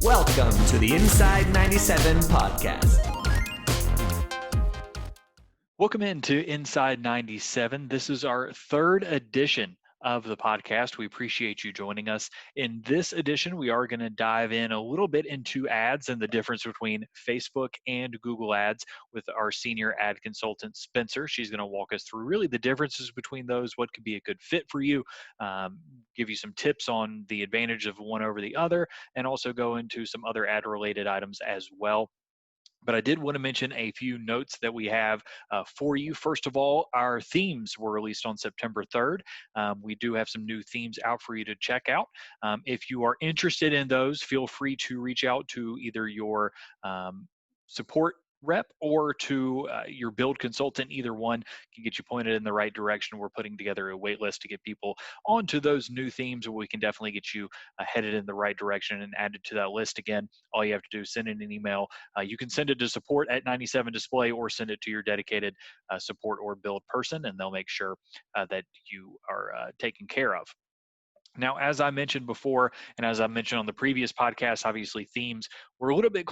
Welcome to the Inside97 podcast. Welcome into Inside 97. This is our third edition of the podcast. We appreciate you joining us. In this edition, we are going to dive in a little bit into ads and the difference between Facebook and Google ads with our senior ad consultant, Spencer. She's going to walk us through really the differences between those, what could be a good fit for you, give you some tips on the advantage of one over the other, and also go into some other ad-related items as well. But I did want to mention a few notes that we have for you. First of all, our themes were released on September 3rd. We do have some new themes out for you to check out. If you are interested in those, feel free to reach out to either your support rep or to your build consultant. Either one can get you pointed in the right direction. We're putting together a wait list to get people onto those new themes, where we can definitely get you headed in the right direction and added to that list. Again, all you have to do is send in an email. You can send it to support@97 Display or send it to your dedicated support or build person, and they'll make sure that you are taken care of. Now, as I mentioned before, and as I mentioned on the previous podcast, obviously themes were a little bit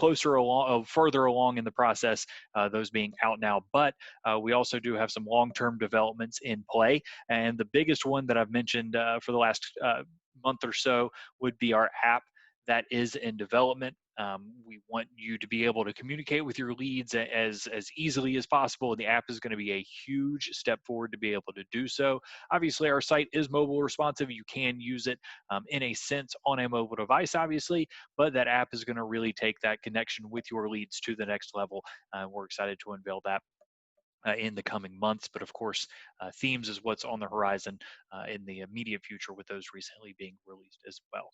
further along in the process, those being out now. But we also do have some long-term developments in play. And the biggest one that I've mentioned for the last month or so would be our app that is in development. We want you to be able to communicate with your leads as easily as possible. The app is going to be a huge step forward to be able to do so. Obviously, our site is mobile responsive. You can use it in a sense on a mobile device, obviously, but that app is going to really take that connection with your leads to the next level. We're excited to unveil that in the coming months. But of course, themes is what's on the horizon in the immediate future, with those recently being released as well.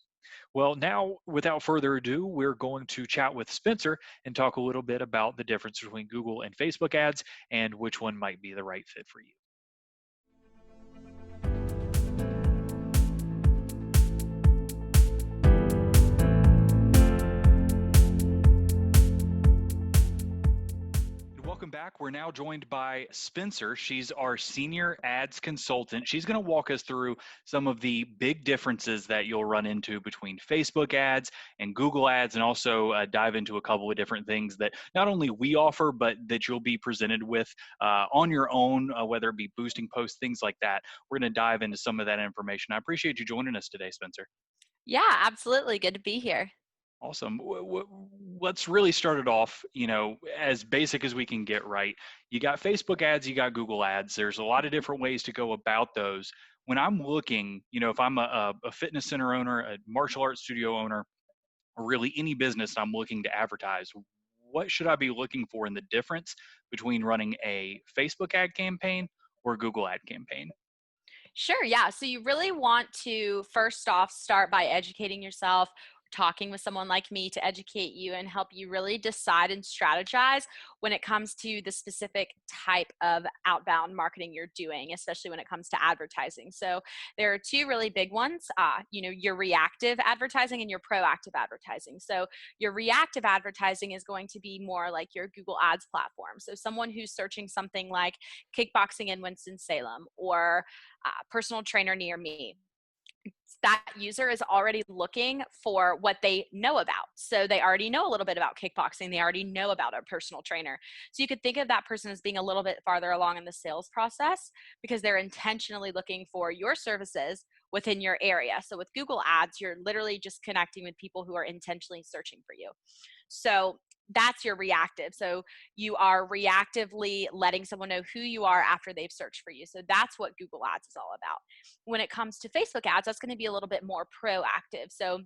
Well, now, without further ado, we're going to chat with Spencer and talk a little bit about the difference between Google and Facebook ads and which one might be the right fit for you. Welcome back. We're now joined by Spencer. She's our senior ads consultant. She's going to walk us through some of the big differences that you'll run into between Facebook ads and Google ads, and also dive into a couple of different things that not only we offer, but that you'll be presented with on your own, whether it be boosting posts, things like that. We're going to dive into some of that information. I appreciate you joining us today, Spencer. Yeah, absolutely. Good to be here. Awesome. Let's really start it off, as basic as we can get, right? You got Facebook ads, you got Google ads. There's a lot of different ways to go about those. When I'm looking, if I'm a fitness center owner, a martial arts studio owner, or really any business I'm looking to advertise, what should I be looking for in the difference between running a Facebook ad campaign or a Google ad campaign? Sure. Yeah. So you really want to first off start by educating yourself, talking with someone like me to educate you and help you really decide and strategize when it comes to the specific type of outbound marketing you're doing, especially when it comes to advertising. So there are two really big ones, your reactive advertising and your proactive advertising. So your reactive advertising is going to be more like your Google Ads platform. So someone who's searching something like kickboxing in Winston-Salem or personal trainer near me, that user is already looking for what they know about. So they already know a little bit about kickboxing. They already know about a personal trainer. So you could think of that person as being a little bit farther along in the sales process because they're intentionally looking for your services within your area. So with Google Ads, you're literally just connecting with people who are intentionally searching for you. So that's your reactive. So you are reactively letting someone know who you are after they've searched for you. So that's what Google Ads is all about. When it comes to Facebook ads, that's going to be a little bit more proactive. So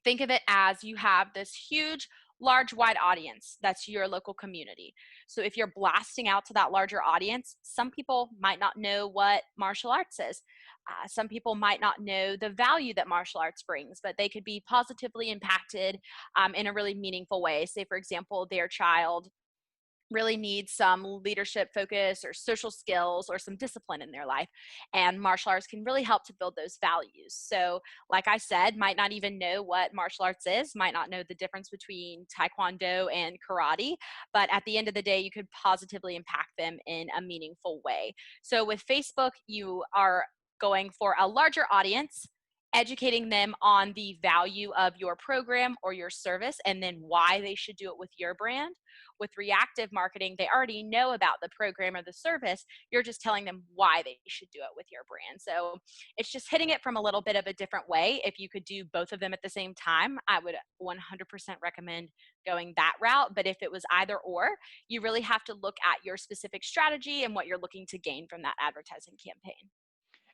think of it as you have this huge, large, wide audience. That's your local community. So if you're blasting out to that larger audience, some people might not know what martial arts is. Some people might not know the value that martial arts brings, but they could be positively impacted in a really meaningful way. Say, for example, their child really needs some leadership focus or social skills or some discipline in their life. And martial arts can really help to build those values. So like I said, might not even know what martial arts is, might not know the difference between Taekwondo and karate, but at the end of the day, you could positively impact them in a meaningful way. So with Facebook, you are going for a larger audience educating them on the value of your program or your service and then why they should do it with your brand. With reactive marketing, they already know about the program or the service. You're just telling them why they should do it with your brand. So it's just hitting it from a little bit of a different way. If you could do both of them at the same time, I would 100% recommend going that route. But if it was either or, you really have to look at your specific strategy and what you're looking to gain from that advertising campaign.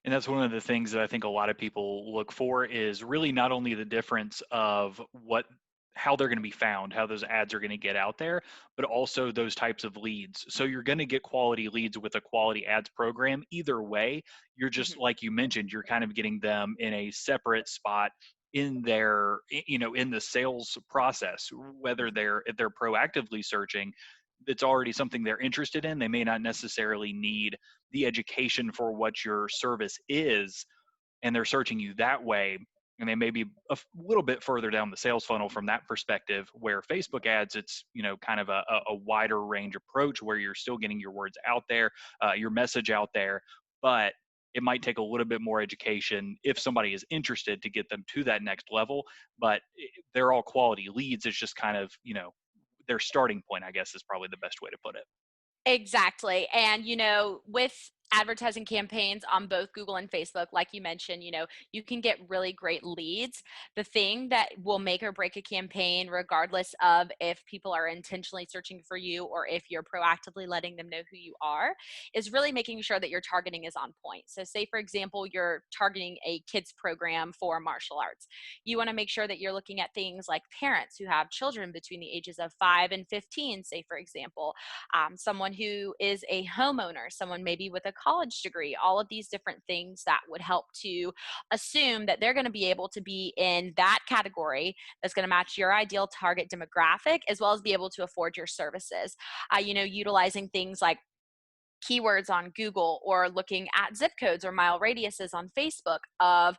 And that's one of the things that I think a lot of people look for is really not only the difference of how they're going to be found, how those ads are going to get out there, but also those types of leads. So you're going to get quality leads with a quality ads program. Either way, you're just, Mhm. like you mentioned, you're kind of getting them in a separate spot in in the sales process, whether Mhm. if they're proactively searching, it's already something they're interested in. They may not necessarily need the education for what your service is, and they're searching you that way, and they may be little bit further down the sales funnel from that perspective. Where Facebook ads, it's kind of a wider range approach where you're still getting your words out there, your message out there, but it might take a little bit more education if somebody is interested to get them to that next level. But they're all quality leads. It's just kind of their starting point, I guess, is probably the best way to put it. Exactly. And, with advertising campaigns on both Google and Facebook, like you mentioned, you can get really great leads. The thing that will make or break a campaign, regardless of if people are intentionally searching for you or if you're proactively letting them know who you are, is really making sure that your targeting is on point. So, say, for example, you're targeting a kids program for martial arts. You want to make sure that you're looking at things like parents who have children between the ages of 5 and 15, say, for example, someone who is a homeowner, someone maybe with a college degree, all of these different things that would help to assume that they're going to be able to be in that category that's going to match your ideal target demographic, as well as be able to afford your services. Utilizing things like keywords on Google or looking at zip codes or mile radiuses on Facebook of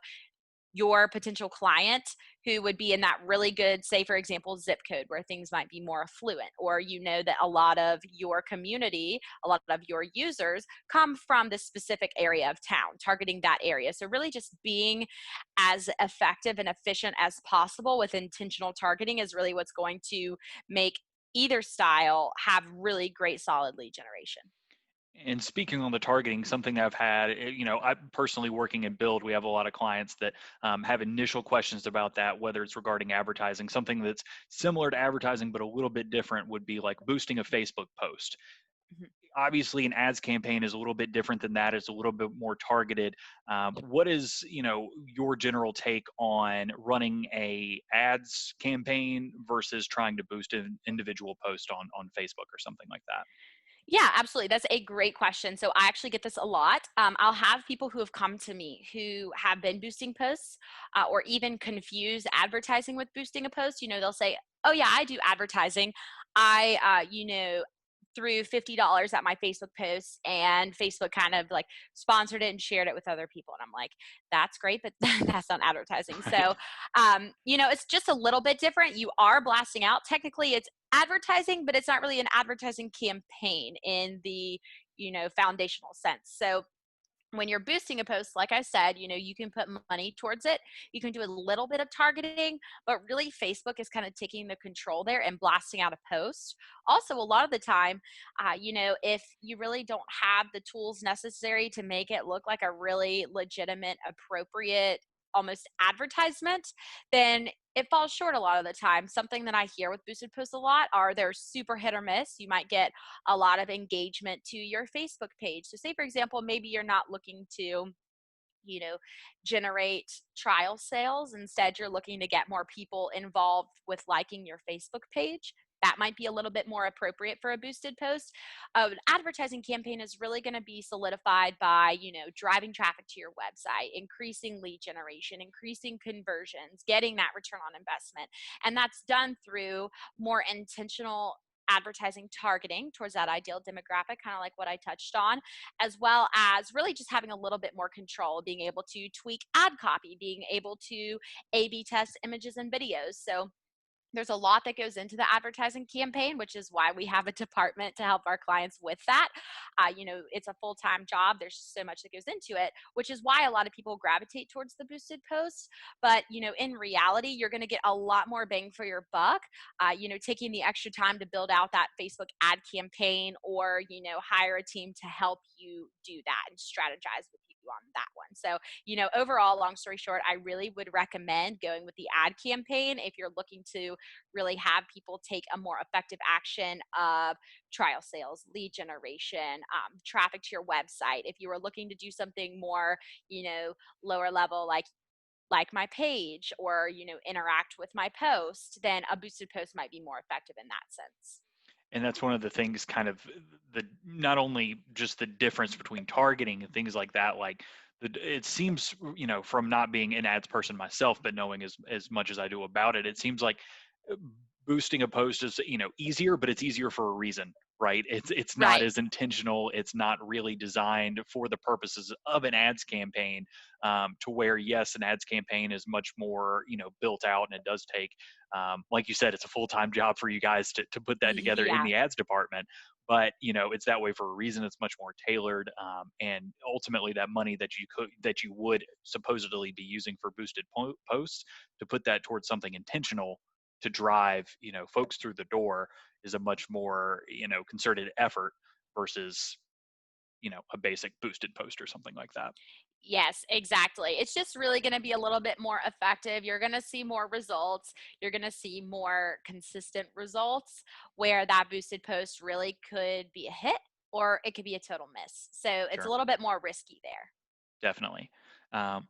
your potential client who would be in that really good, say, for example, zip code where things might be more affluent, or that a lot of your community, a lot of your users come from this specific area of town, targeting that area. So, really just being as effective and efficient as possible with intentional targeting is really what's going to make either style have really great solid lead generation. And speaking on the targeting, something that I've had, I personally working in Build, we have a lot of clients that have initial questions about that, whether it's regarding advertising. Something that's similar to advertising, but a little bit different would be like boosting a Facebook post. Mhm. Obviously, an ads campaign is a little bit different than that. It's a little bit more targeted. What is, your general take on running a ads campaign versus trying to boost an individual post on Facebook or something like that? Yeah, absolutely. That's a great question. So I actually get this a lot. I'll have people who have come to me who have been boosting posts or even confuse advertising with boosting a post. They'll say, "Oh yeah, I do advertising. I threw $50 at my Facebook post and Facebook kind of like sponsored it and shared it with other people." And I'm like, "That's great, but that's not advertising." Right. So, it's just a little bit different. You are blasting out. Technically, it's advertising, but it's not really an advertising campaign in the, foundational sense. So when you're boosting a post, like I said, you can put money towards it. You can do a little bit of targeting, but really Facebook is kind of taking the control there and blasting out a post. Also, a lot of the time, if you really don't have the tools necessary to make it look like a really legitimate, appropriate, almost advertisement, then it falls short a lot of the time. Something that I hear with boosted posts a lot are they're super hit or miss. You might get a lot of engagement to your Facebook page. So, say, for example, maybe you're not looking to, you know, generate trial sales. Instead, you're looking to get more people involved with liking your Facebook page. That might be a little bit more appropriate for a boosted post. An advertising campaign is really going to be solidified by, driving traffic to your website, increasing lead generation, increasing conversions, getting that return on investment. And that's done through more intentional advertising targeting towards that ideal demographic, kind of like what I touched on, as well as really just having a little bit more control, being able to tweak ad copy, being able to A B test images and videos. So There's a lot that goes into the advertising campaign, which is why we have a department to help our clients with that. It's a full-time job. There's just so much that goes into it, which is why a lot of people gravitate towards the boosted posts. But, in reality, you're going to get a lot more bang for your buck, taking the extra time to build out that Facebook ad campaign, or, hire a team to help you do that and strategize with you on that one. So, overall, long story short, I really would recommend going with the ad campaign if you're looking to really have people take a more effective action of trial sales, lead generation, traffic to your website. If you were looking to do something more, lower level, like my page, or interact with my post, then a boosted post might be more effective in that sense. And that's one of the things, kind of not only just the difference between targeting and things like that, like it seems, from not being an ads person myself, but knowing as much as I do about it, it seems like uh, boosting a post is, easier, but it's easier for a reason, right? It's not Right. as intentional. It's not really designed for the purposes of an ads campaign, to where, yes, an ads campaign is much more, built out, and it does take, like you said, it's a full-time job for you guys to put that together in Yeah. the ads department. But it's that way for a reason. It's much more tailored, and ultimately that money that you would supposedly be using for boosted posts, to put that towards something intentional to drive folks through the door, is a much more concerted effort versus a basic boosted post or something like that. Yes, exactly. It's just really going to be a little bit more effective. You're going to see more results. You're going to see more consistent results, where that boosted post really could be a hit, or it could be a total miss. So it's a Sure. little bit more risky there. Definitely.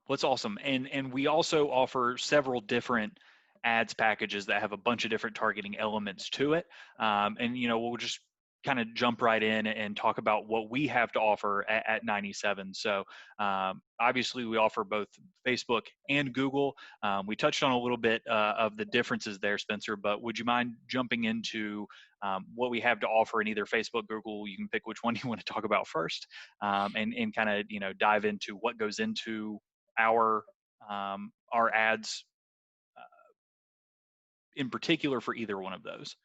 What's awesome, and we also offer several different ads packages that have a bunch of different targeting elements to it. And we'll just kind of jump right in and talk about what we have to offer at 97. So obviously we offer both Facebook and Google. We touched on a little bit of the differences there, Spencer, but would you mind jumping into what we have to offer in either Facebook, Google? You can pick which one you want to talk about first, and kind of dive into what goes into our ads in particular for either one of those.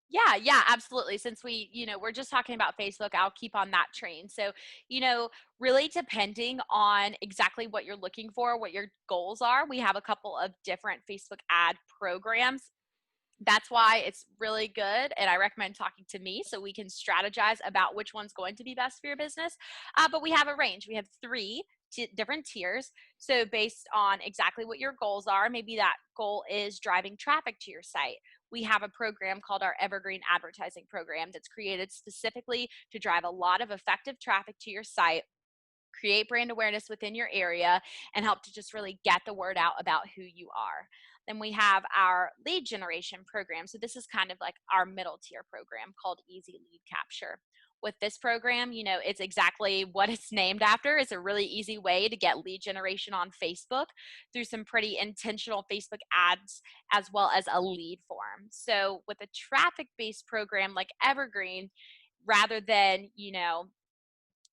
Yeah, yeah, absolutely. Since we're just talking about Facebook, I'll keep on that train. So, really depending on exactly what you're looking for, what your goals are, we have a couple of different Facebook ad programs. That's why it's really good, and I recommend talking to me so we can strategize about which one's going to be best for your business. But we have a range. We have three different tiers. So based on exactly what your goals are, maybe that goal is driving traffic to your site. We have a program called our Evergreen Advertising Program that's created specifically to drive a lot of effective traffic to your site, create brand awareness within your area, and help to just really get the word out about who you are. Then we have our lead generation program. So this is kind of like our middle tier program called Easy Lead Capture. With this program, it's exactly what it's named after. It's a really easy way to get lead generation on Facebook through some pretty intentional Facebook ads, as well as a lead form. So with a traffic based program like Evergreen, rather than,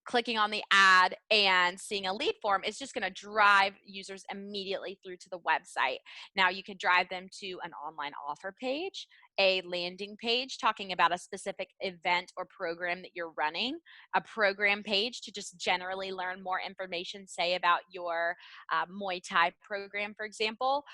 clicking on the ad and seeing a lead form, it's just going to drive users immediately through to the website. Now you could drive them to an online offer page, a landing page talking about a specific event or program that you're running, a program page to just generally learn more information, say about your Muay Thai program, for example.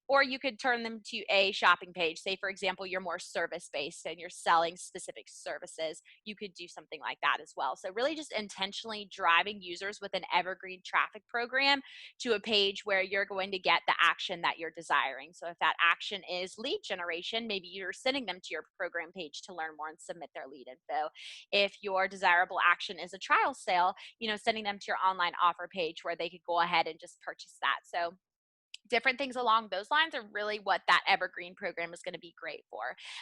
Or you could turn them to a shopping page. Say, for example, you're more service based and you're selling specific services. You could do something like that as well. So, really, just intentionally driving users with an evergreen traffic program to a page where you're going to get the action that you're desiring. So, if that action is lead generation, maybe you're sending them to your program page to learn more and submit their lead info. If your desirable action is a trial sale, sending them to your online offer page where they could go ahead and just purchase that. So, different things along those lines are really what that evergreen program is going to be great for.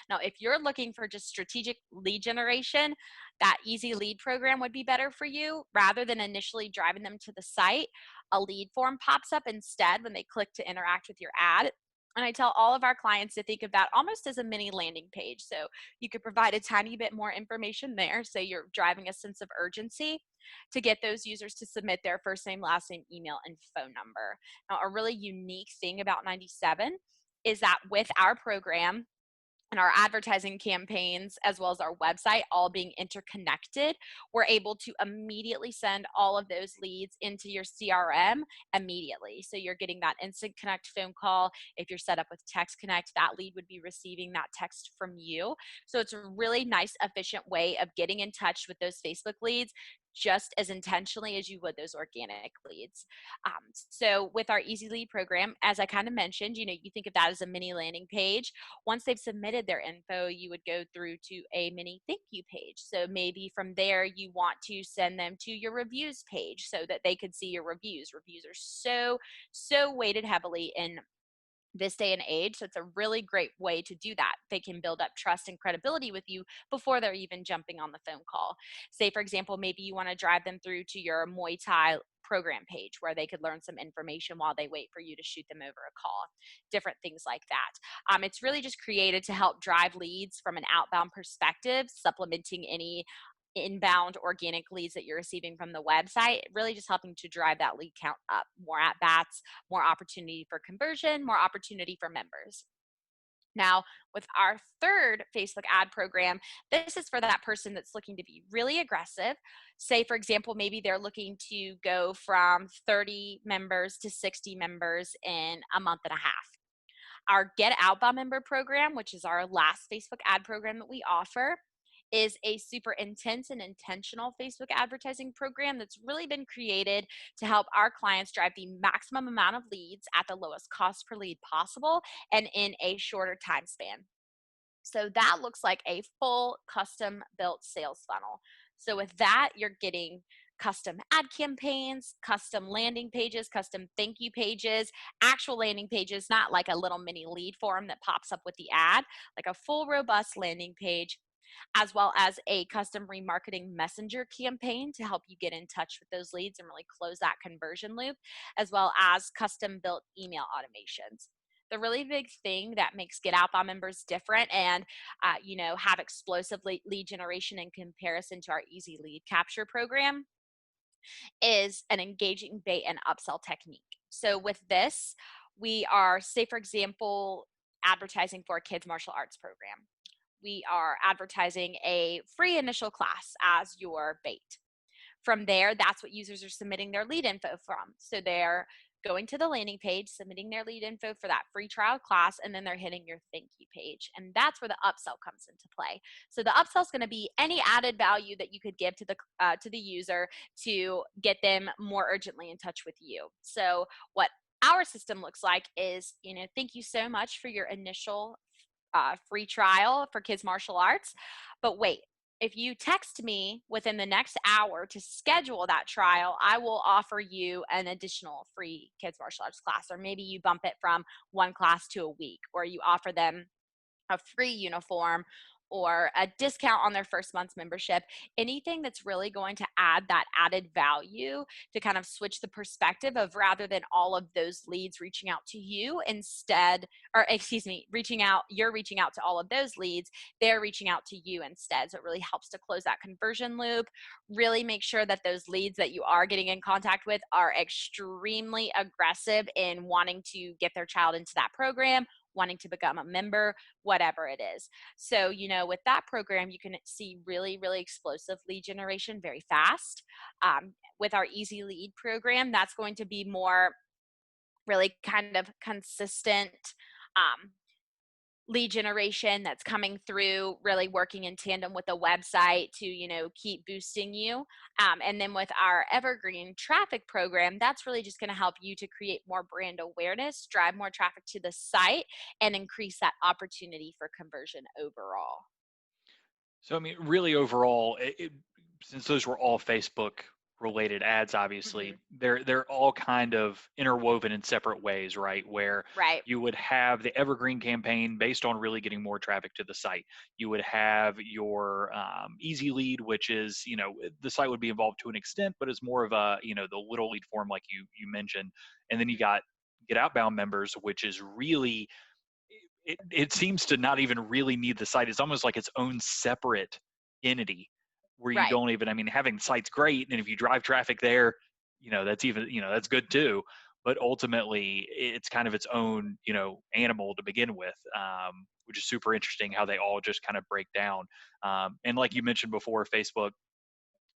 Now, if you're looking for just strategic lead generation, that easy lead program would be better for you. Rather than initially driving them to the site, a lead form pops up instead when they click to interact with your ad. And I tell all of our clients to think of that almost as a mini landing page. So you could provide a tiny bit more information there, so you're driving a sense of urgency to get those users to submit their first name, last name, email, and phone number. Now, a really unique thing about 97 is that with our program and our advertising campaigns, as well as our website, all being interconnected, we're able to immediately send all of those leads into your CRM immediately. So you're getting that instant connect phone call. If you're set up with text connect, that lead would be receiving that text from you. So it's a really nice, efficient way of getting in touch with those Facebook leads just as intentionally as you would those organic leads. So with our Easy Lead program, as I kind of mentioned, you think of that as a mini landing page. Once they've submitted their info, you would go through to a mini thank you page. So maybe from there, you want to send them to your reviews page so that they could see your reviews. Reviews are so weighted heavily in this day and age. So it's a really great way to do that. They can build up trust and credibility with you before they're even jumping on the phone call. Say, for example, maybe you want to drive them through to your Muay Thai program page where they could learn some information while they wait for you to shoot them over a call, different things like that. It's really just created to help drive leads from an outbound perspective, supplementing any inbound organic leads that you're receiving from the website, really just helping to drive that lead count up, more at bats, more opportunity for conversion, more opportunity for members. Now, with our third Facebook ad program, this is for that person that's looking to be really aggressive. Say, for example, maybe they're looking to go from 30 members to 60 members in a month and a half. Our Get Outbound Member program, which is our last Facebook ad program that we offer, is a super intense and intentional Facebook advertising program that's really been created to help our clients drive the maximum amount of leads at the lowest cost per lead possible and in a shorter time span. So that looks like a full custom built sales funnel. So with that, you're getting custom ad campaigns, custom landing pages, custom thank you pages, actual landing pages, not like a little mini lead form that pops up with the ad, like a full robust landing page, as well as a custom remarketing messenger campaign to help you get in touch with those leads and really close that conversion loop, as well as custom built email automations. The really big thing that makes Get Outbound members different and have explosive lead generation in comparison to our Easy Lead Capture program is an engaging bait and upsell technique. So with this, we are, say for example, advertising for a kids martial arts program. We are advertising a free initial class as your bait. From there, that's what users are submitting their lead info from. So they're going to the landing page, submitting their lead info for that free trial class, and then they're hitting your thank you page. And that's where the upsell comes into play. So the upsell is going to be any added value that you could give to the user to get them more urgently in touch with you. So what our system looks like is, thank you so much for your initial free trial for kids martial arts. But wait, if you text me within the next hour to schedule that trial, I will offer you an additional free kids martial arts class. Or maybe you bump it from one class to a week, or you offer them a free uniform or a discount on their first month's membership, anything that's really going to add that added value to kind of switch the perspective of, rather than all of those leads reaching out to you you're reaching out to all of those leads, they're reaching out to you instead. So it really helps to close that conversion loop, really make sure that those leads that you are getting in contact with are extremely aggressive in wanting to get their child into that program, wanting to become a member, whatever it is. So, with that program, you can see really, really explosive lead generation very fast. With our Easy Lead program, that's going to be more really kind of consistent lead generation that's coming through, really working in tandem with the website to, keep boosting you. And then with our Evergreen Traffic program, that's really just going to help you to create more brand awareness, drive more traffic to the site, and increase that opportunity for conversion overall. So, really overall, since those were all Facebook related ads, obviously, they're all kind of interwoven in separate ways, right? Where you would have the Evergreen campaign based on really getting more traffic to the site. You would have your Easy Lead, which is, the site would be involved to an extent, but it's more of a, the little lead form like you mentioned. And then you got Get Outbound members, which is really, it seems to not even really need the site. It's almost like its own separate entity where you don't even, having the site's great. And if you drive traffic there, that's even, that's good too. but ultimately it's kind of its own, animal to begin with, which is super interesting how they all just kind of break down. And like you mentioned before, Facebook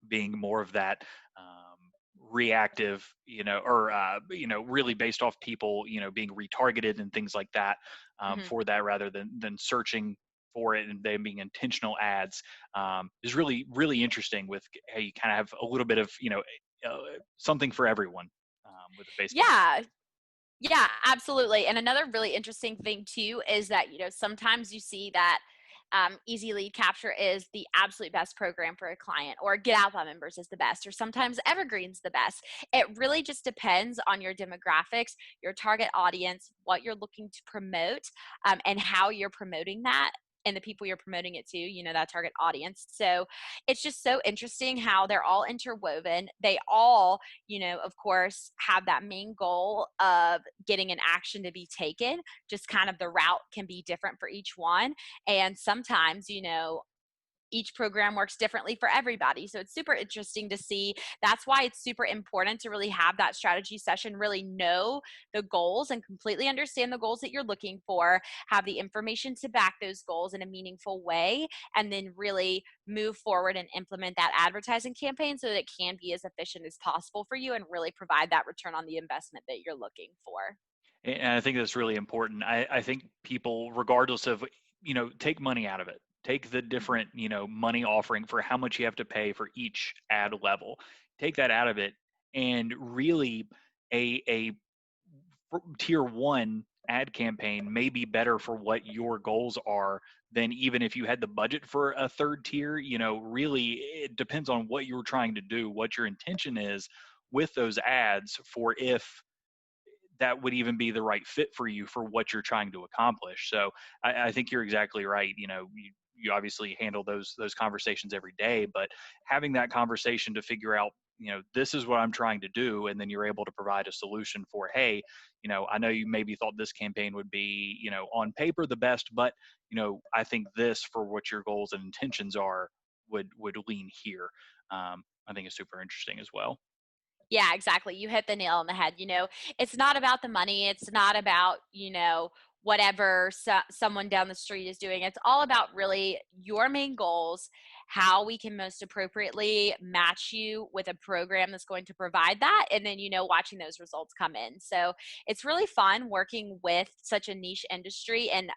being more of that reactive, or really based off people, being retargeted and things like that, Hmm. for that, rather than searching for it and them being intentional ads, is really really interesting with how you kind of have a little bit of uh, something for everyone, with the Facebook ad. Yeah. Yeah, absolutely. And another really interesting thing too is that, sometimes you see that easy lead capture is the absolute best program for a client, or get outbound members is the best, or sometimes evergreen's the best. It really just depends on your demographics, your target audience, what you're looking to promote, and how you're promoting that, and the people you're promoting it to, that target audience. So it's just so interesting how they're all interwoven. They all, of course, have that main goal of getting an action to be taken. Just kind of the route can be different for each one. And sometimes, each program works differently for everybody. So it's super interesting to see. That's why it's super important to really have that strategy session, really know the goals and completely understand the goals that you're looking for, have the information to back those goals in a meaningful way, and then really move forward and implement that advertising campaign so that it can be as efficient as possible for you and really provide that return on the investment that you're looking for. And I think that's really important. I think people, regardless of, take money out of it. Take the Mhm. different, money offering for how much you have to pay for each ad level. Take that out of it, and really, a tier one ad campaign may be better for what your goals are than even if you had the budget for a third tier. Really, it depends on what you're trying to do, what your intention is with those ads, for if that would even be the right fit for you for what you're trying to accomplish. So I think you're exactly right. You obviously handle those conversations every day, but having that conversation to figure out, this is what I'm trying to do, and then you're able to provide a solution for, hey, I know you maybe thought this campaign would be, on paper the best, but I think this, for what your goals and intentions are, would lean here. I think is super interesting as well. Yeah, exactly. You hit the nail on the head. It's not about the money. It's not about, whatever someone down the street is doing. It's all about really your main goals, how we can most appropriately match you with a program that's going to provide that, and then, watching those results come in. So it's really fun working with such a niche industry and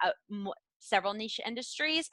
several niche industries,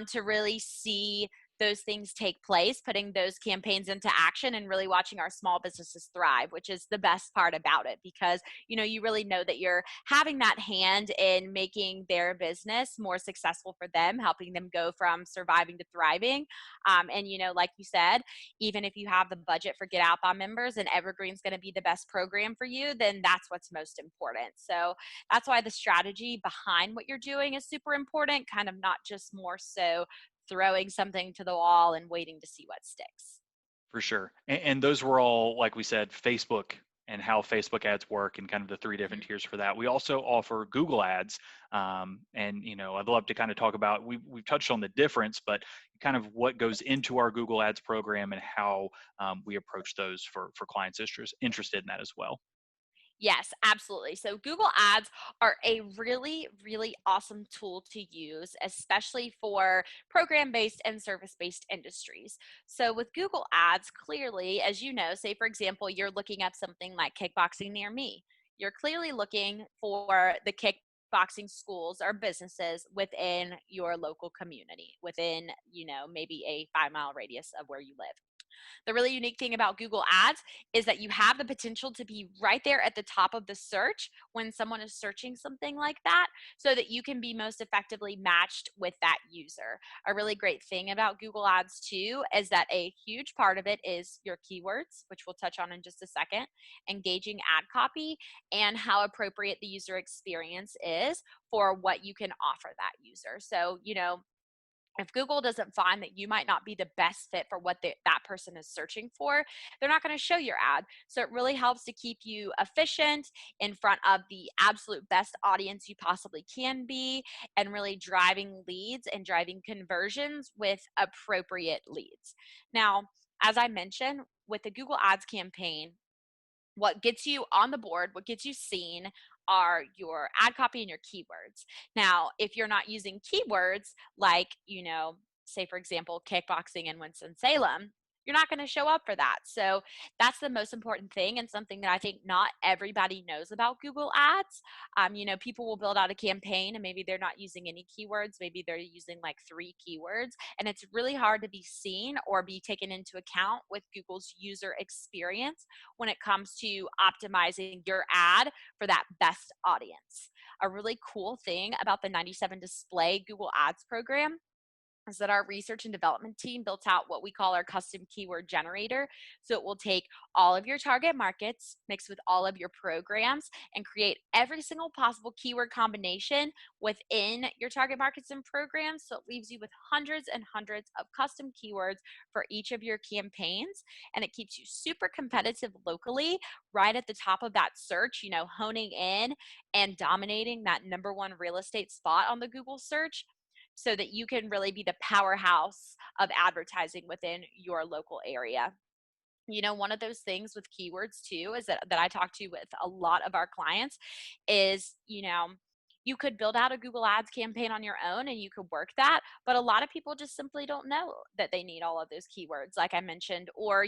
to really see those things take place, putting those campaigns into action, and really watching our small businesses thrive, which is the best part about it, because you really know that you're having that hand in making their business more successful for them, helping them go from surviving to thriving. And like you said, even if you have the budget for Get Outbound members and Evergreen's going to be the best program for you, then that's what's most important. So that's why the strategy behind what you're doing is super important, kind of not just more so throwing something to the wall and waiting to see what sticks. For sure. And those were all, like we said, Facebook and how Facebook ads work, and kind of the three different Mhm. tiers for that. We also offer Google ads. And, I'd love to kind of talk about, we've touched on the difference, but kind of what goes into our Google ads program, and how we approach those for clients interested in that as well. Yes, absolutely. So Google Ads are a really, really awesome tool to use, especially for program based and service based industries. So with Google Ads, clearly, as you know, say for example, you're looking up something like kickboxing near me. You're clearly looking for the kickboxing schools or businesses within your local community, within, maybe a 5 mile radius of where you live. The really unique thing about Google Ads is that you have the potential to be right there at the top of the search when someone is searching something like that, so that you can be most effectively matched with that user. A really great thing about Google Ads, too, is that a huge part of it is your keywords, which we'll touch on in just a second, engaging ad copy, and how appropriate the user experience is for what you can offer that user. So, if Google doesn't find that you might not be the best fit for what that person is searching for, they're not going to show your ad. So it really helps to keep you efficient, in front of the absolute best audience you possibly can be, and really driving leads and driving conversions with appropriate leads. Now, as I mentioned, with the Google Ads campaign, what gets you on the board, what gets you seen are your ad copy and your keywords. Now, if you're not using keywords like, say for example, kickboxing in Winston-Salem, you're not going to show up for that. So that's the most important thing, and something that I think not everybody knows about Google Ads. People will build out a campaign and maybe they're not using any keywords. Maybe they're using like 3 keywords, and it's really hard to be seen or be taken into account with Google's user experience when it comes to optimizing your ad for that best audience. A really cool thing about the 97 Display Google Ads program is that our research and development team built out what we call our custom keyword generator. So it will take all of your target markets mixed with all of your programs and create every single possible keyword combination within your target markets and programs. So it leaves you with hundreds and hundreds of custom keywords for each of your campaigns. And it keeps you super competitive locally, right at the top of that search, honing in and dominating that #1 real estate spot on the Google search, so that you can really be the powerhouse of advertising within your local area. One of those things with keywords too is that I talk to with a lot of our clients is, you could build out a Google Ads campaign on your own and you could work that, but a lot of people just simply don't know that they need all of those keywords, like I mentioned, or,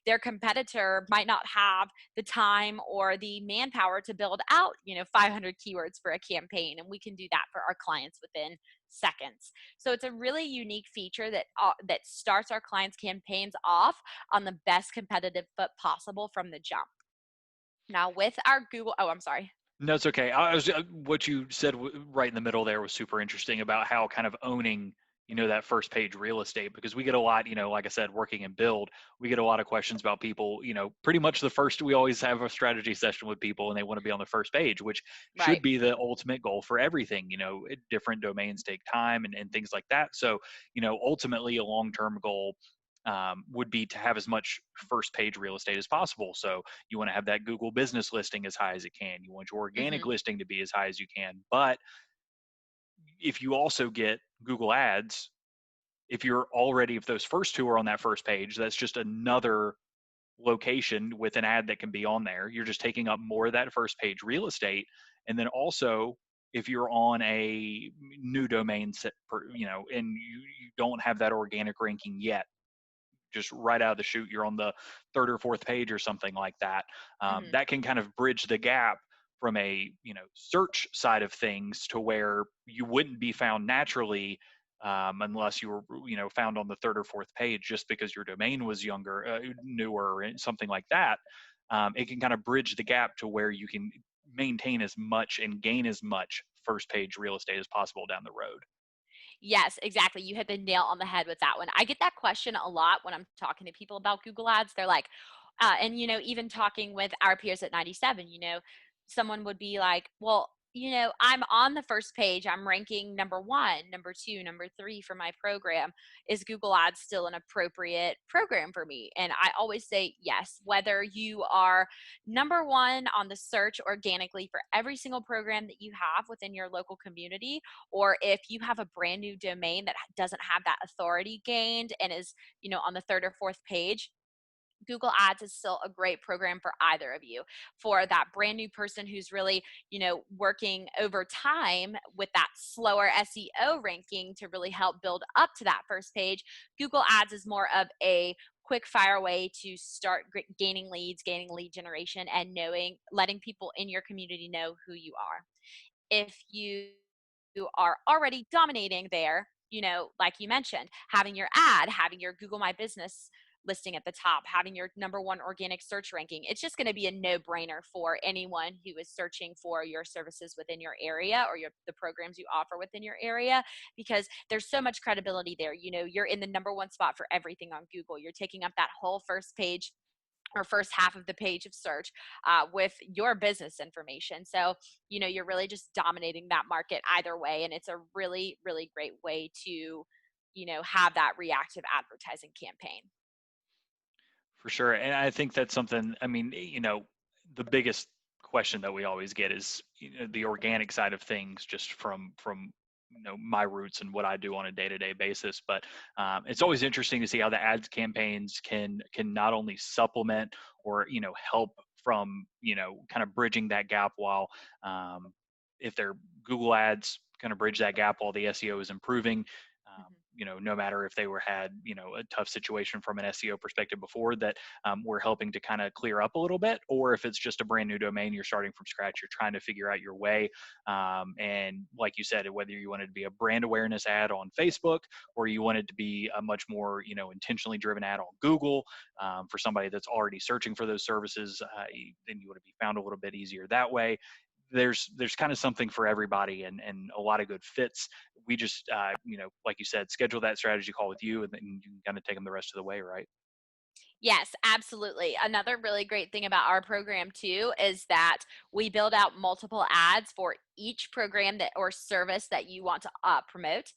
their competitor might not have the time or the manpower to build out, 500 keywords for a campaign, and we can do that for our clients within seconds. So it's a really unique feature that starts our clients' campaigns off on the best competitive foot possible from the jump. Now with our Google, oh, I'm sorry. No, it's okay. I was what you said right in the middle there was super interesting about how kind of owning, that first page real estate, because we get a lot, like I said, working in build, we get a lot of questions about people, pretty much we always have a strategy session with people and they want to be on the first page, which Right. should be the ultimate goal for everything. Different domains take time and things like that. So, ultimately a long-term goal would be to have as much first page real estate as possible. So you want to have that Google business listing as high as it can. You want your organic Hmm. listing to be as high as you can. But if you also get Google Ads, if those first 2 are on that first page, that's just another location with an ad that can be on there. You're just taking up more of that first page real estate. And then also, if you're on a new domain set, and you don't have that organic ranking yet, just right out of the chute, you're on the 3rd or 4th page or something like that. Hmm. That can kind of bridge the gap from a search side of things to where you wouldn't be found naturally unless you were found on the 3rd or 4th page just because your domain was newer, and something like that. It can kind of bridge the gap to where you can maintain as much and gain as much first page real estate as possible down the road. Yes, exactly. You hit the nail on the head with that one. I get that question a lot when I'm talking to people about Google Ads. They're like, and even talking with our peers at 97, someone would be like, well, I'm on the first page. I'm ranking #1, #2, #3 for my program. Is Google Ads still an appropriate program for me? And I always say yes, whether you are #1 on the search organically for every single program that you have within your local community, or if you have a brand new domain that doesn't have that authority gained and is, on the 3rd or 4th page. Google Ads is still a great program for either of you. For that brand new person who's really, working over time with that slower SEO ranking to really help build up to that first page, Google Ads is more of a quick fire way to start gaining leads, gaining lead generation, and letting people in your community know who you are. If you are already dominating there, like you mentioned, having your ad, having your Google My Business listing at the top, having your #1 organic search ranking, it's just going to be a no-brainer for anyone who is searching for your services within your area or the programs you offer within your area, because there's so much credibility there. You're in the #1 spot for everything on Google. You're taking up that whole first page or first half of the page of search with your business information. So, you're really just dominating that market either way. And it's a really, really great way to, have that reactive advertising campaign. For sure. And I think that's something, I mean, the biggest question that we always get is the organic side of things, just from my roots and what I do on a day-to-day basis. But it's always interesting to see how the ads campaigns can not only supplement or help from, kind of bridging that gap while, if they're Google ads, kind of bridge that gap while the SEO is improving. Mhm. No matter if they had, a tough situation from an SEO perspective before that, we're helping to kind of clear up a little bit, or if it's just a brand new domain, you're starting from scratch, you're trying to figure out your way. And like you said, whether you wanted to be a brand awareness ad on Facebook, or you wanted to be a much more, intentionally driven ad on Google, for somebody that's already searching for those services, then you want to be found a little bit easier that way. There's kind of something for everybody, and a lot of good fits. We just, like you said, schedule that strategy call with you, and then you can kind of take them the rest of the way, right? Yes, absolutely. Another really great thing about our program too is that we build out multiple ads for each program that or service that you want to promote.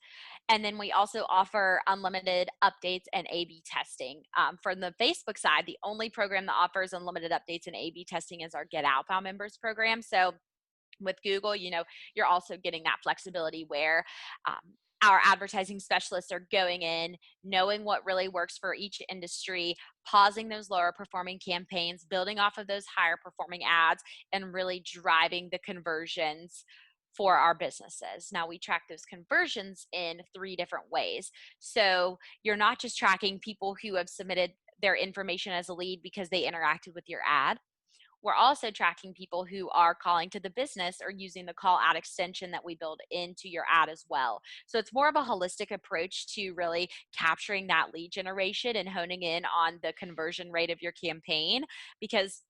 And then we also offer unlimited updates and A/B testing. From the Facebook side, the only program that offers unlimited updates and A/B testing is our Get Outbound members program. So with Google, you're also getting that flexibility where our advertising specialists are going in, knowing what really works for each industry, pausing those lower performing campaigns, building off of those higher performing ads, and really driving the conversions for our businesses. Now, we track those conversions in 3 different ways. So you're not just tracking people who have submitted their information as a lead because they interacted with your ad. We're also tracking people who are calling to the business or using the call out extension that we build into your ad as well. So it's more of a holistic approach to really capturing that lead generation and honing in on the conversion rate of your campaign. Because,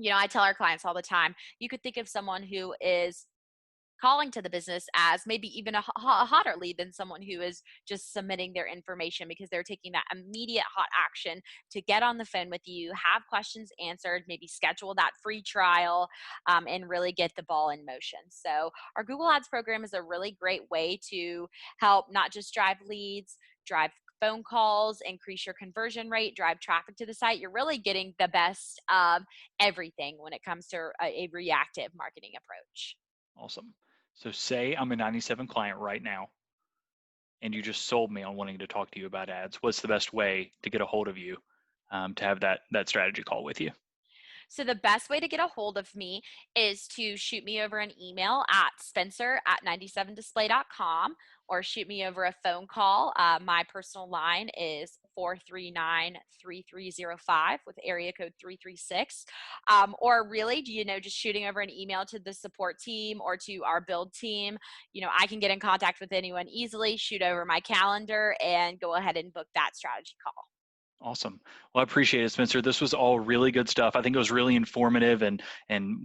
I tell our clients all the time, you could think of someone who is calling to the business as maybe even a hotter lead than someone who is just submitting their information, because they're taking that immediate hot action to get on the phone with you, have questions answered, maybe schedule that free trial, and really get the ball in motion. So our Google Ads program is a really great way to help not just drive leads, drive phone calls, increase your conversion rate, drive traffic to the site. You're really getting the best of everything when it comes to a reactive marketing approach. Awesome. So say I'm a 97 client right now, and you just sold me on wanting to talk to you about ads. What's the best way to get a hold of you, to have that strategy call with you? So the best way to get a hold of me is to shoot me over an email at spencer@97display.com, or shoot me over a phone call. My personal line is 439-3305 with area code 336. Or really, just shooting over an email to the support team or to our build team. I can get in contact with anyone easily, shoot over my calendar, and go ahead and book that strategy call. Awesome. Well, I appreciate it, Spencer. This was all really good stuff. I think it was really informative, and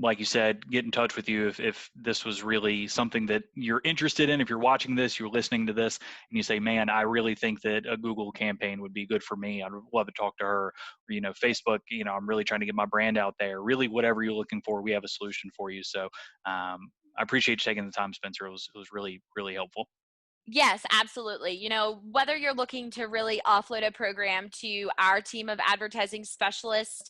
like you said, get in touch with you if this was really something that you're interested in. If you're watching this, you're listening to this, and you say, "Man, I really think that a Google campaign would be good for me. I'd love to talk to her." Or, Facebook. I'm really trying to get my brand out there. Really, whatever you're looking for, we have a solution for you. So, I appreciate you taking the time, Spencer. It was really really helpful. Yes, absolutely. Whether you're looking to really offload a program to our team of advertising specialists,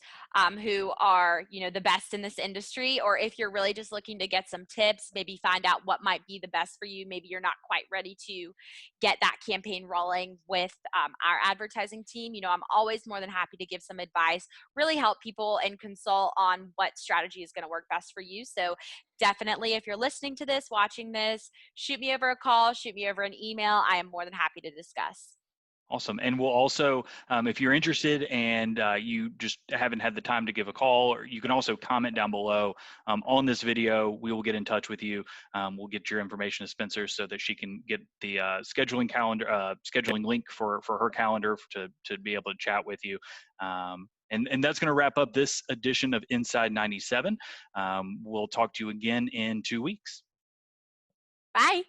who are, the best in this industry, or if you're really just looking to get some tips, maybe find out what might be the best for you. Maybe you're not quite ready to get that campaign rolling with our advertising team. I'm always more than happy to give some advice, really help people and consult on what strategy is going to work best for you. So definitely, if you're listening to this, watching this, shoot me over a call, shoot me over an email. I am more than happy to discuss. Awesome. And we'll also, if you're interested and you just haven't had the time to give a call, or you can also comment down below on this video. We will get in touch with you. We'll get your information to Spencer so that she can get the scheduling link for her calendar to be able to chat with you. And that's going to wrap up this edition of Inside 97. We'll talk to you again in 2 weeks. Bye.